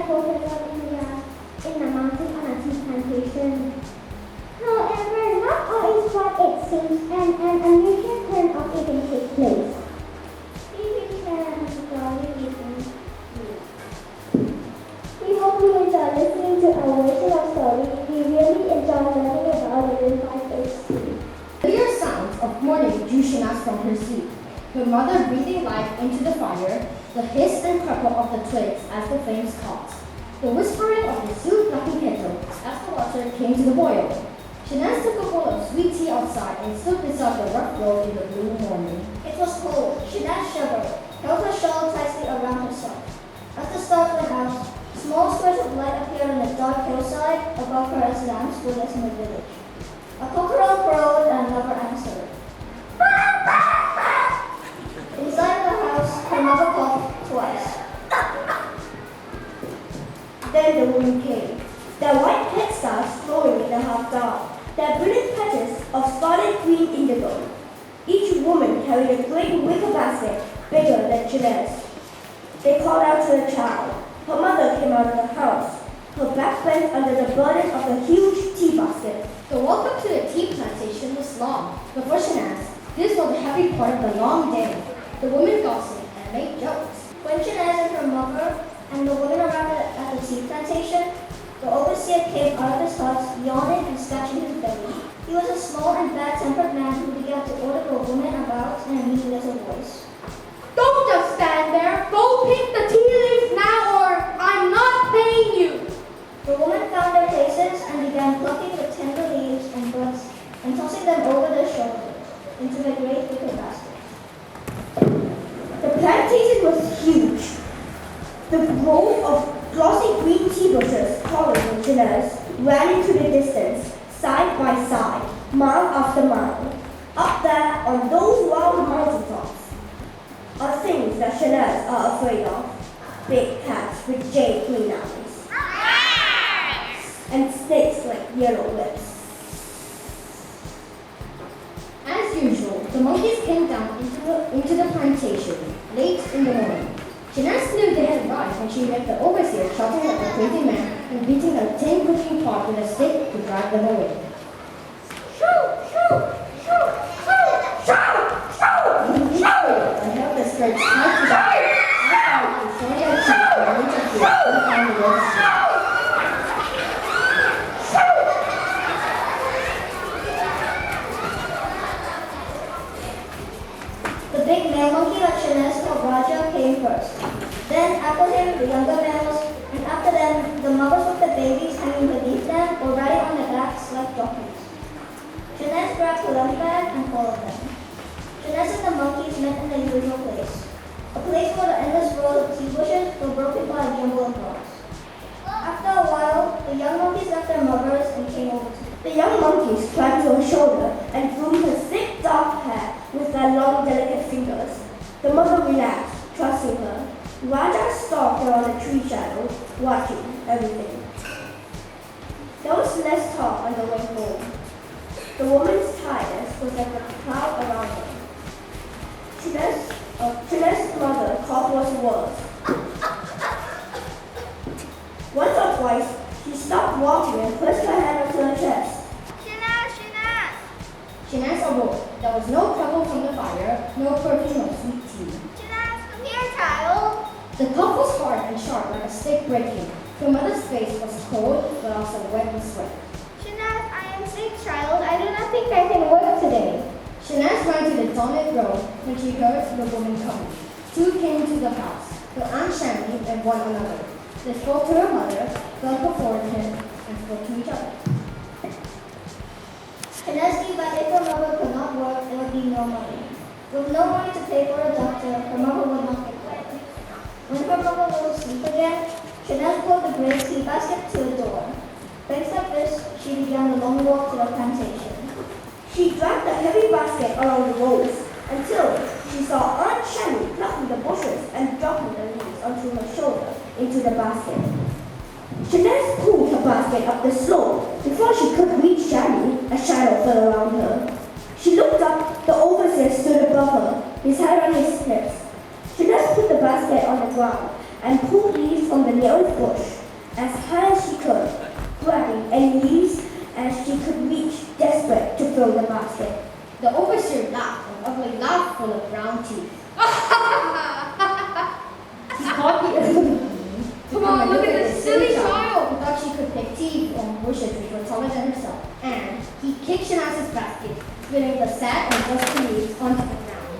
Professor India in the mountain on a tea plantation. However, not all is what it seems, and an unusual turn of events takes place. Please share a story with me. We hope you enjoy listening to our original story. We really enjoy learning about it in 5 days. Clear sounds of morning drew Shanaz from her sleep. Her mother breathing life into the fire, the hiss and crackle of the twigs as the flames caught, the whispering of the soup fluffy kettle as the water came to the boil. Shanaz took a bowl of sweet tea outside and stood beside the rough road in the blue morning. It was cold. Shanaz shivered, held her shawl tightly around herself. As the stars went out, small squares of light appeared on the dark hillside above her as lamps were lit in the village. A cockerel crowed and another answered. Inside the house, her mother called twice. Then the woman came, their white textiles flowing in the half dark, their brilliant patches of scarlet green indigo. Each woman carried a great wicker basket bigger than Shanaz. They called out to the child. Her mother came out of the house, her back bent under the burden of a huge tea basket. The welcome to the tea plantation was long, but for Shanaz, this was the happy part of the long day. The women gossiped and made jokes. When Shanaz and her mother and the women arrived at the tea plantation, the overseer came out of his hut, yawning and scratching his belly. He was a small and bad-tempered man who began to order the women about in a mean little voice. Don't just stand there. Go pick the tea leaves now or I'm not paying you. The women found their places and began plucking the tender leaves and buds and tossing them over their shoulders into the great wicker basket. The plantation was huge. The grove of glossy green tea bushes taller than Shanaz ran into the distance, side by side, mile after mile. Up there on those wild mountaintops are things that Shanaz are afraid of. Big cats with jade green eyes. And snakes like yellow lips. As usual, the monkeys came down into the plantation late in the morning. Shanaz knew they had arrived when she met the overseer shouting at the crazy man and beating a tin cooking pot with a stick to drive them away. I held the skirts tight to the outside and saw their teeth and went to fear on the road street. The big male monkey that Shanaz called Raja came first. Then after him, the younger males, and after them, the mothers with the babies hanging beneath them or riding on their backs like jockeys. Shanaz grabbed her lunch bag and followed them. Shanaz and the monkeys met in the usual place, a place where the endless rows of tea bushes were broken by a jumble of rocks. After a while, the young monkeys left their mothers and came over to them. The young monkeys climbed to her shoulder and groomed her thick dark hair with their long delicate fingers. The mother relaxed, trusting her. Raja stalked her on a tree shadow, watching everything. There was less talk on the way home. The woman's tiredness was like a cloud around her. Shanaz's mother coughed was worse. Once or twice, she stopped walking and pressed her hand onto her chest. Shanaz! Shanaz awoke. There was no trouble from the fire, no perfume of sweet tea. Shanaz, come here, child. The cough was hard and sharp like a stick breaking. Her mother's face was cold, but also wet with sweat. Shanaz, I am sick, child. I do not think I can work today. Shanaz ran to the tonic road when she heard the woman coming. Two came to the house, her Aunt Shammy and one another. They spoke to her mother, fell before him, and spoke to each other. Shanaz knew that if her mother could not work, there would be no money. With no money to pay for a doctor, her mother would not get better. When her mother was asleep again, Shanaz pulled the great tea basket to the door. Thanks like this, she began the long walk to the plantation. She dragged the heavy basket along the roads until she saw Aunt Shammy plucking the bushes and dropping the leaves onto her shoulder into the basket. Shanaz pulled her basket up the slope. Before she could reach Shammy, a shadow fell around her. She looked up, the overseer stood above her, his hand on his hips. Shanaz put the basket on the ground and pulled leaves from the nearest bush as high as she could, grabbing any leaves as she could reach, desperate to fill the basket. The overseer laughed, an ugly laugh full of brown teeth. He caught the Come on, look at this silly child. Who thought she could pick tea from bushes which were taller than herself. And he kicked Shanaz's basket, spilling the sad and dusty leaves onto the ground.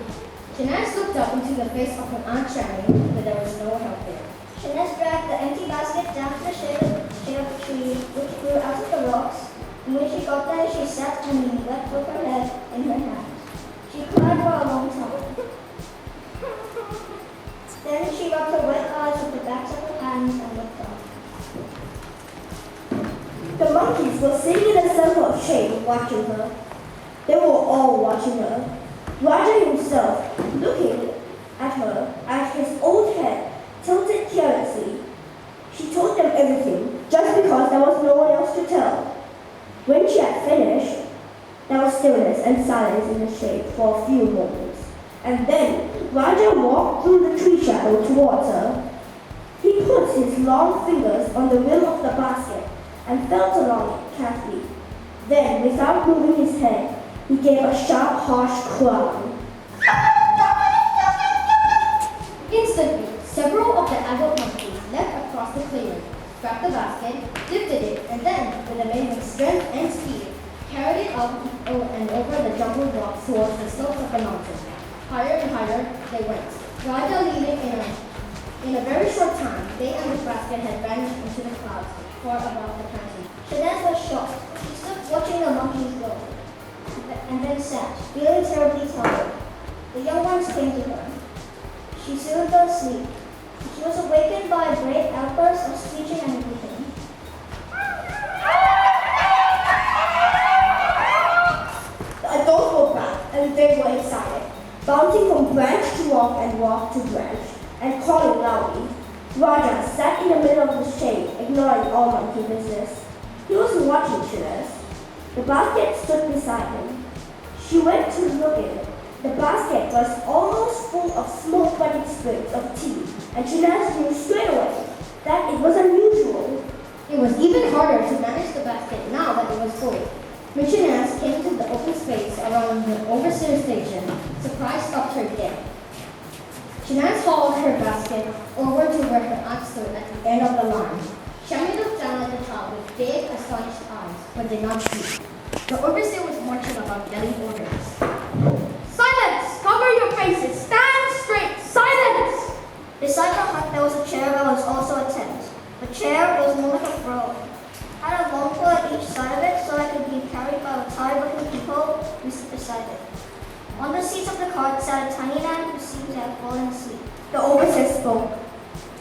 Shanaz looked up into the face of her Aunt Shanny, but there was no help there. Shanaz dragged the empty basket down to the shade of the tree, which grew out of the rocks. And when she got there, she sat on the left with her head in her hands. She cried for a long time. Then she rubbed her wet eyes with the backs of her hands and looked up. The monkeys were sitting in a circle of shade watching her. They were all watching her. Raja himself, looking at her as his old head tilted carelessly. She told them everything, just because there was no one else to tell. When she had finished, there was stillness and silence in the shade for a few moments. And then Raja walked through the tree shadow towards her. He put his long fingers on the rim of the basket and felt along it carefully. Then, without moving his head, he gave a sharp, harsh cry. Instantly, several of the adult monkeys leapt across the clearing, grabbed the basket, lifted it, and then, with amazing strength and speed, carried it up and over the jungle rocks towards the slopes of the mountain. Higher and higher they went, Raja leading in a very short time. They and the basket had vanished into the clouds, far above the planting. Shanaz was shocked. She stood watching the monkeys go, and then sat, feeling terribly tired. The young ones came to her. She soothed her asleep. She was awakened by a great outburst of screeching and weeping. The adults were back, and they were excited, bouncing from branch to rock and rock to branch, and calling loudly. Raja sat in the middle of the shade, ignoring all monkey business. He was watching Shanaz. The basket stood beside him. She went to look in it. The basket was almost full of smoke-butted sprigs of tea, and Shanaz knew straight away that it was unusual. It was even harder to manage the basket now that it was full. When Shanaz came to the open space around the overseer station, surprise stopped her dead. Shanaz hauled her basket over to where her aunt stood at the end of the line. Shami looked down at the child with big, astonished eyes, but did not speak. The overseer was marching about yelling orders. Silence! Cover your faces! Stand straight! Silence! Beside the hut there was a chair that was also a tent. The chair was more like a throne. Had a long pole at each side of it so it could be carried by the tired-looking people who sit beside it. On the seats of the cart sat a tiny man who seemed to have fallen asleep. The overseer spoke.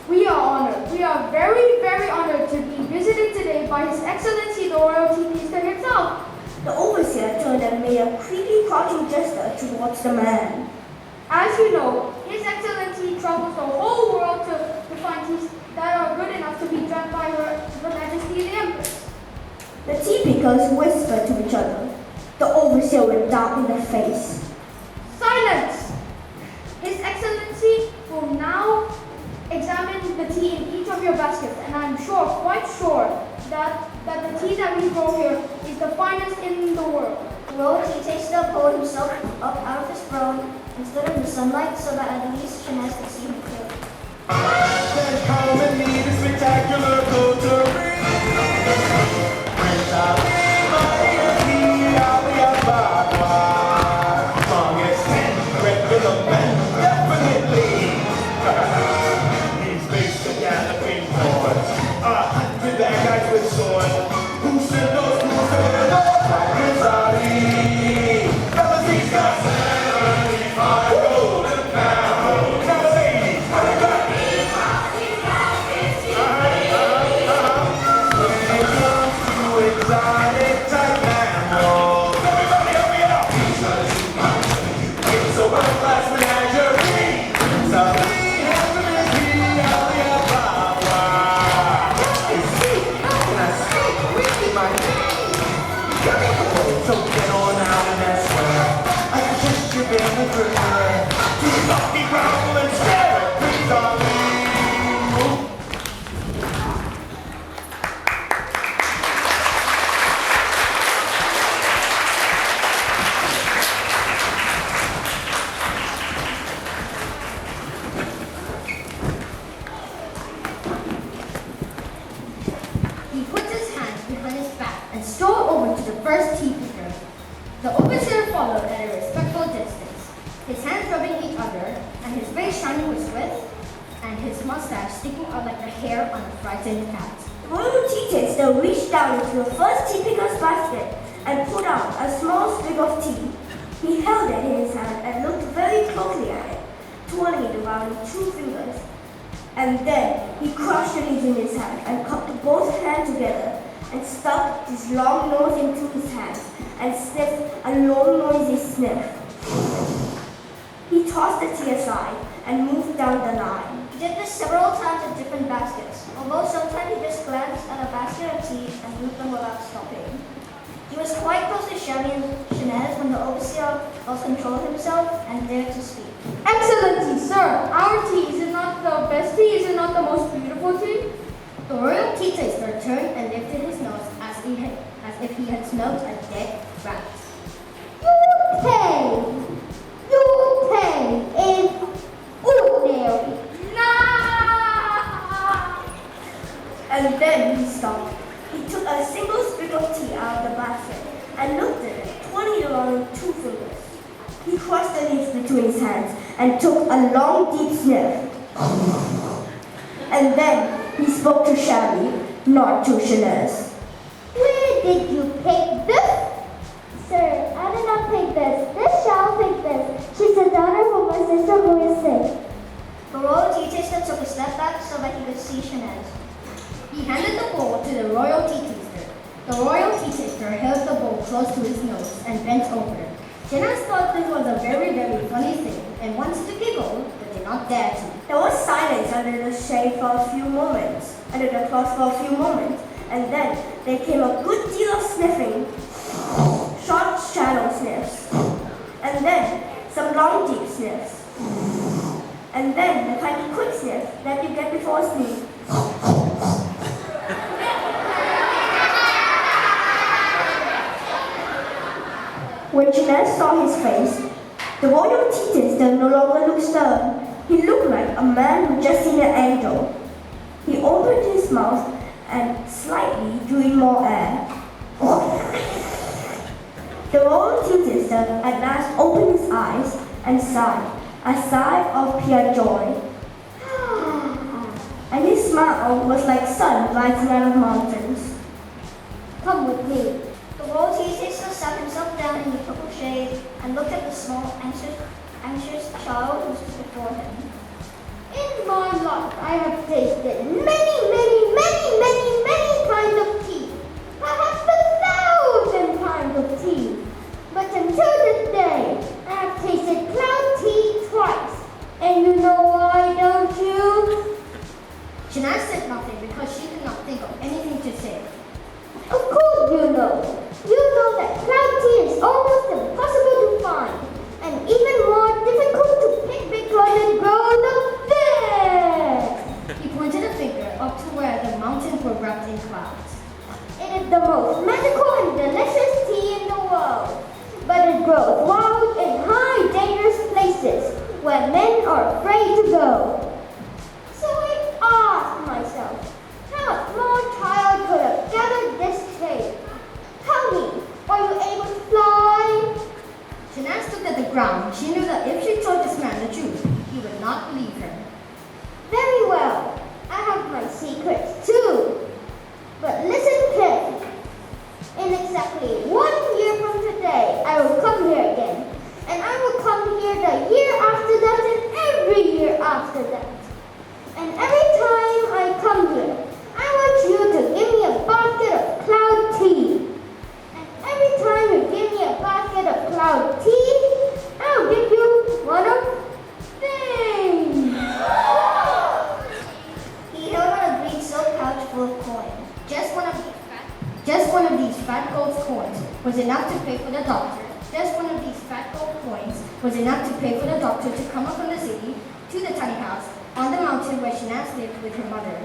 We are honored. We are very, very honored to be visited today by His Excellency the Royalty Minister himself. The overseer turned and made a creepy, crouching gesture towards the man. As you know, His Excellency travels the whole world to find teas that are good enough to be drunk by Her Majesty the Empress. The tea pickers whispered to each other. The overseer went dark in the face. Silence! His Excellency will now examine the tea in each of your baskets, and I'm sure, quite sure, that the tea that we grow here is the finest in the world. Royalty tasted the pole himself up out of his throne and stood in the sunlight so that at least Shanaz could see him clearly. Then come and meet a spectacular coterie. When I'll be a bad one. Long as 10, red rhythm man, definitely. He's based the galloping horse. 100 bad guys with swords. Who said those rules are no sorry. Fellas, he's got 75 golden pounds. Now, ladies, what a good first tea picker. The overseer followed at a respectful distance, his hands rubbing each other, and his face shining with sweat, and his mustache sticking out like the hair on a frightened cat. The royal tea taster reached down into the first tea picker's basket and pulled out a small sprig of tea. He held it in his hand and looked very closely at it, twirling it around with 2 fingers. And then he crushed the leaves in his hand and cupped both hands together and stuck his long nose into his hands and sniffed a long noisy sniff. He tossed the tea aside and moved down the line. He did this several times in different baskets, although sometimes he just glanced at a basket of tea and moved them without stopping. He was quite close to Shabby and Shanez when the overseer lost control of himself and dared to speak. Excellency, sir, our tea is it not the best tea? Is it not the most beautiful tea? The royal tea taster turned and lifted his nose as if he had smelled a dead rat. Your tea is ordinary. And then he stopped. He took a single sprig of tea out of the basket and looked at it, twirling it around with 2 fingers. He crushed the leaves between his hands and took a long, deep sniff. And then he spoke to Shabby, not to Shanez. Where did you pick this? Sir, I did not pick this. This shall pick this. She's a daughter from my sister who is sick. The royal tea taster took a step back so that he could see Shanez. He handed the bowl to the royal tea taster. The royal tea taster held the bowl close to his nose and bent over. Shanaz thought this was a very, very funny thing and wanted to giggle, but did not dare to. There was silence under the shade for a few moments, under the cloth for a few moments, and then there came a good deal of sniffing, short, shallow sniffs, and then some long, deep sniffs, and then the kind of quick sniff that you get before sleep. When Shanez saw his face, the royal tea taster no longer looked stern. He looked like a man who just seen an angel. He opened his mouth and slightly drew in more air. The royal tea taster at last opened his eyes and sighed, a sigh of pure joy. And his smile was like sun rising out of mountains. Come with me. The royal tea taster sat himself down in the purple shade and looked at the small, anxious child who stood before him. In my life, I have tasted many kinds of tea. Perhaps 1,000 kinds of tea. But until this day, I have tasted cloud tea twice. And you know why, don't you? Shanaz said nothing because she could not think of anything to say. Of course you know. You know that cloud tea is almost impossible to find. And even more difficult to pick because it grows up there. He pointed a finger up to where the mountains were wrapped in clouds. It is the most magical and delicious tea in the world. But it grows wild in high, dangerous places where men are afraid to go. So I asked myself, how a small child could have gathered this shade? Tell me, are you able to fly? Shanaz looked at the ground. She knew that if she told this man the truth, he would not believe her. Very well. I have my secrets too. But listen carefully. In exactly 1 year from today, I will come here again. And I will come here the year after that and every year after that. And every time I come here, I want you to give me a basket of cloud tea. And every time you give me a basket of cloud tea, I'll give you one of things. He held out a green silk pouch full of coins. Just one of these fat gold coins was enough to pay for the doctor. Just one of these fat gold coins was enough to pay for the doctor to come up from the city to the tiny house on the mountain where Shanaz lived with her mother.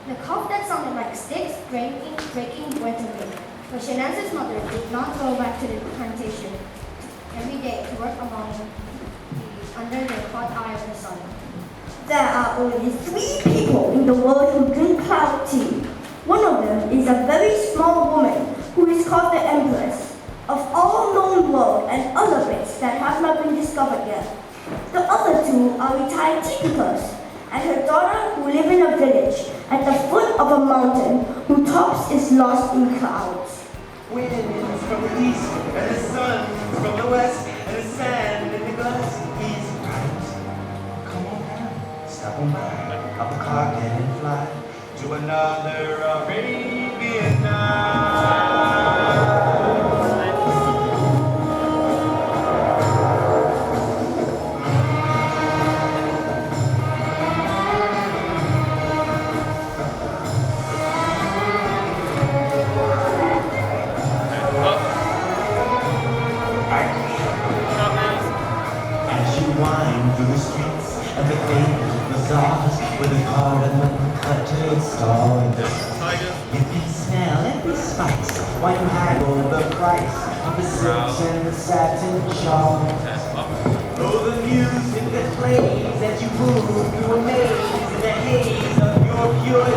The cough that sounded like sticks breaking went away. But Shanaz's mother did not go back to the plantation every day to work under the hot eye of the sun. There are only 3 people in the world who drink cloud tea. One of them is a very small woman who is called the Empress. of all known world and other bits that have not been discovered yet. The other two are retired teachers and her daughter who live in a village at the foot of a mountain whose tops is lost in clouds. Wind is from the east, and the sun is from the west, and the sand in the glass is bright. Come on now, stop on by, hop a car and fly to another Arabian night. Wind through the streets and the famous bazaars with the cardamom cuttered stalls. You can smell every spice while you haggle the price of the silks and the satin shawls. Oh, the music that plays as you move through a maze in the haze of your pure